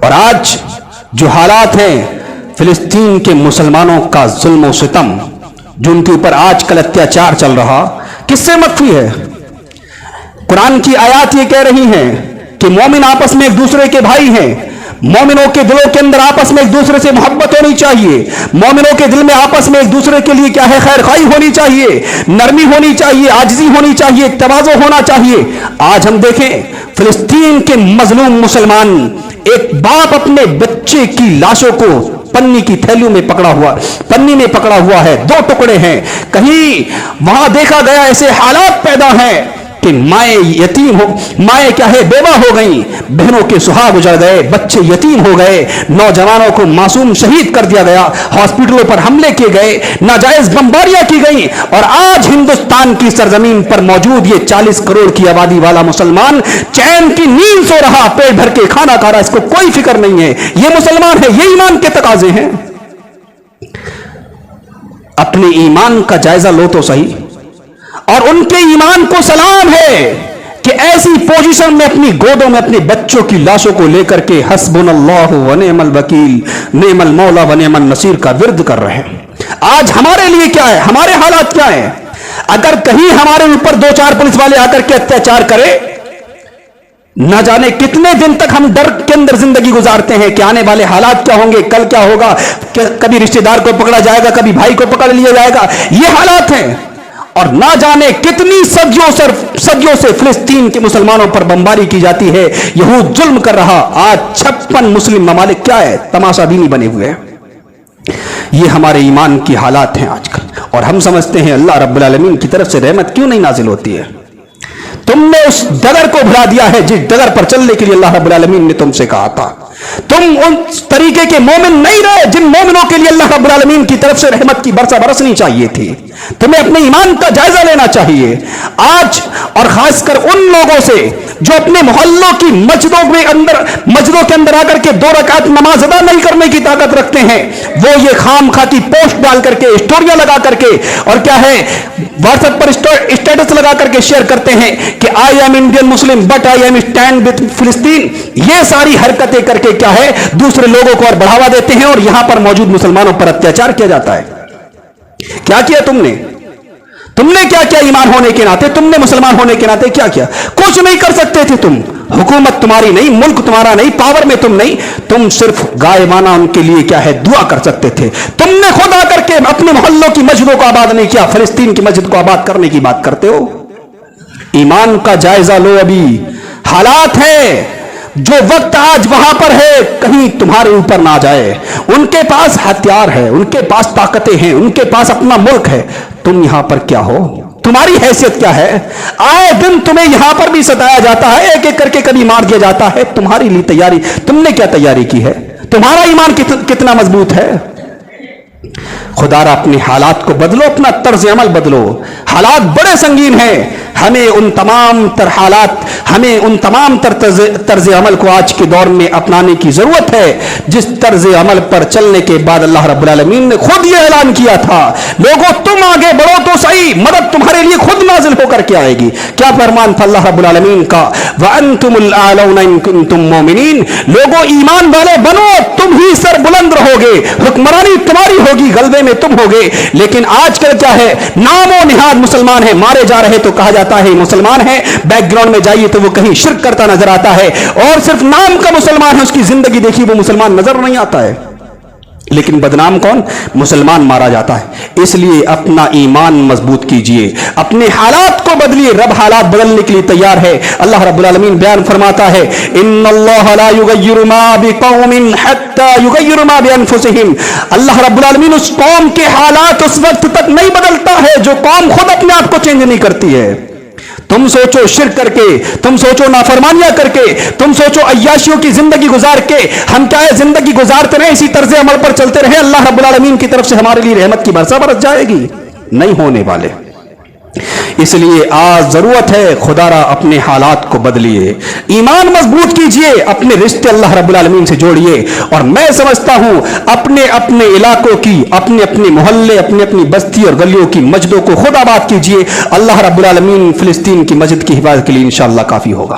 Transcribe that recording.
اور آج جو حالات ہیں فلسطین کے مسلمانوں کا ظلم و ستم، جو ان کے اوپر آج کل اتیاچار چل رہا، کس سے مخفی ہے؟ قرآن کی آیات یہ کہہ رہی ہیں کہ مومن آپس میں ایک دوسرے کے بھائی ہیں، مومنوں کے دلوں کے اندر آپس میں ایک دوسرے سے محبت ہونی چاہیے، مومنوں کے دل میں آپس میں ایک دوسرے کے لیے کیا ہے خیر خواہی ہونی چاہیے، نرمی ہونی چاہیے، عاجزی ہونی چاہیے، تواضع ہونا چاہیے۔ آج ہم دیکھیں فلسطین کے مظلوم مسلمان، ایک باپ اپنے بچے کی لاشوں کو پنی کی تھیلیوں میں پنی میں پکڑا ہوا ہے، دو ٹکڑے ہیں، کہیں وہاں دیکھا گیا ایسے حالات پیدا ہیں کہ مائیں کیا ہے بیوہ ہو گئیں، بہنوں کے سہاگ اجڑ گئے، بچے یتیم ہو گئے، نوجوانوں کو معصوم شہید کر دیا گیا، ہاسپٹلوں پر حملے کیے گئے، ناجائز بمباریاں کی گئیں، اور آج ہندوستان کی سرزمین پر موجود یہ 40 کروڑ کی آبادی والا مسلمان چین کی نیند سو رہا، پیٹ بھر کے کھانا کھا رہا، اس کو کوئی فکر نہیں ہے۔ یہ مسلمان ہے، یہ ایمان کے تقاضے ہیں۔ اپنے ایمان کا جائزہ لو تو صحیح، اور ان کے ایمان کو سلام ہے کہ ایسی پوزیشن میں اپنی گودوں میں اپنے بچوں کی لاشوں کو لے کر کے حسبنا اللہ و نعم الوکیل، نعم المولا و نعم النصیر کا ورد کر رہے ہیں۔ آج ہمارے لیے کیا ہے، ہمارے حالات کیا ہیں؟ اگر کہیں ہمارے اوپر 2-4 پولیس والے آ کر کے اتیاچار کرے، نہ جانے کتنے دن تک ہم ڈر کے اندر زندگی گزارتے ہیں کہ آنے والے حالات کیا ہوں گے، کل کیا ہوگا، کبھی رشتہ دار کو پکڑا جائے گا، کبھی بھائی کو پکڑ لیا جائے گا، یہ حالات ہیں۔ اور نہ جانے کتنی صدیوں سے فلسطین کے مسلمانوں پر بمباری کی جاتی ہے، یہود ظلم کر رہا۔ آج 56 مسلم ممالک کیا ہے، تماشا بینی بنے ہوئے ہیں۔ یہ ہمارے ایمان کی حالات ہیں آج کل، اور ہم سمجھتے ہیں اللہ رب العالمین کی طرف سے رحمت کیوں نہیں نازل ہوتی ہے؟ تم نے اس ڈگر کو بھلا دیا ہے جس ڈگر پر چلنے کے لیے اللہ رب العالمین نے تم سے کہا تھا۔ تم ان طریقے کے مومن نہیں رہے جن مومنوں کے لیے اللہ رب العالمین کی طرف سے رحمت کی برسا برسنی چاہیے تھی۔ تمہیں اپنے ایمان کا جائزہ لینا چاہیے آج، اور خاص کر ان لوگوں سے جو اپنے محلوں کی مسجدوں کے اندر آ کر کے 2 رکعت نماز ادا نہیں کرنے کی طاقت رکھتے ہیں، وہ یہ خام خواہ کی پوسٹ ڈال کر کے، اسٹوریاں لگا کر کے، اور کیا ہے واٹس ایپ پر اسٹیٹس لگا کر کے شیئر کرتے ہیں کہ I am Indian Muslim but I am stand with فلسطین۔ یہ ساری حرکتیں کر کے کیا ہے دوسرے لوگوں کو اور بڑھاوا دیتے ہیں، اور یہاں پر موجود مسلمانوں پر اتیاچار کیا جاتا ہے۔ کیا کیا تم نے کیا کیا ایمان ہونے کے ناطے، تم نے مسلمان ہونے کے ناطے کیا کیا؟ کچھ نہیں کر سکتے تھے تم، حکومت تمہاری نہیں، ملک تمہارا نہیں، پاور میں تم نہیں، تم صرف غائبانہ ان کے لیے کیا ہے دعا کر سکتے تھے۔ تم نے خود آ کر کے اپنے محلوں کی مسجدوں کو آباد نہیں کیا، فلسطین کی مسجد کو آباد کرنے کی بات کرتے ہو۔ ایمان کا جائزہ لو، ابھی حالات ہے، جو وقت آج وہاں پر ہے کہیں تمہارے اوپر نہ جائے۔ ان کے پاس ہتھیار ہے، ان کے پاس طاقتیں ہیں، ان کے پاس اپنا ملک ہے، تم یہاں پر کیا ہو؟ تمہاری حیثیت کیا ہے؟ آئے دن تمہیں یہاں پر بھی ستایا جاتا ہے، ایک ایک کر کے کبھی مار دیا جاتا ہے۔ تمہاری لیے تیاری، تم نے کیا تیاری کی ہے؟ تمہارا ایمان کتنا مضبوط ہے؟ خدا را اپنے حالات کو بدلو، اپنا طرز عمل بدلو۔ حالات بڑے سنگین ہیں، ہمیں ان تمام تر طرز عمل کو آج کے دور میں اپنانے کی ضرورت ہے، جس طرز عمل پر چلنے کے بعد اللہ رب العالمین نے خود یہ اعلان کیا تھا، لوگوں تم آگے بڑھو تو صحیح، مدد تمہارے لیے خود نازل ہو کر کے آئے گی۔ کیا فرمان تھا اللہ رب العالمین کا؟ وَأَنْتُمُ الْأَعْلَوْنَ إِن كُنتُم مُؤْمِنِينَ، لوگوں ایمان والے بنو، تم ہی سر بلند رہو گے، حکمرانی تمہاری ہوگی، غلبے میں تم ہوگے۔ لیکن آج کل کیا ہے، نام و نہاد مسلمان ہے، مارے جا رہے تو کہا جاتا ہے مسلمان ہے، بیک گراؤنڈ میں جائیے تو وہ کہیں شرک کرتا نظر آتا ہے، اور صرف نام کا مسلمان ہے، اس کی زندگی دیکھی وہ مسلمان نظر نہیں آتا ہے، لیکن بدنام کون؟ مسلمان مارا جاتا ہے۔ اس لیے اپنا ایمان مضبوط کیجئے، اپنے حالات کو بدلیے، رب حالات بدلنے کے لیے تیار ہے۔ اللہ رب العالمین بیان فرماتا ہے ان اللہ لا یغیر ما بقوم حتی یغیر ما بانفسہم، اللہ رب العالمین اس قوم کے حالات اس وقت تک نہیں بدلتا ہے جو قوم خود اپنے آپ کو چینج نہیں کرتی ہے۔ تم سوچو شرک کر کے، تم سوچو نافرمانیاں کر کے، تم سوچو عیاشیوں کی زندگی گزار کے ہم کیا ہے زندگی گزارتے رہے، اسی طرز عمل پر چلتے رہے، اللہ رب العالمین کی طرف سے ہمارے لیے رحمت کی برسا برس جائے گی؟ نہیں ہونے والے۔ اس لیے آج ضرورت ہے خدا را اپنے حالات کو بدلیے، ایمان مضبوط کیجئے، اپنے رشتے اللہ رب العالمین سے جوڑیے، اور میں سمجھتا ہوں اپنے اپنے علاقوں کی، اپنے اپنے محلے، اپنی اپنی بستی اور گلیوں کی مسجدوں کو خود آباد کیجئے، اللہ رب العالمین فلسطین کی مسجد کی حفاظت کے لیے انشاءاللہ کافی ہوگا۔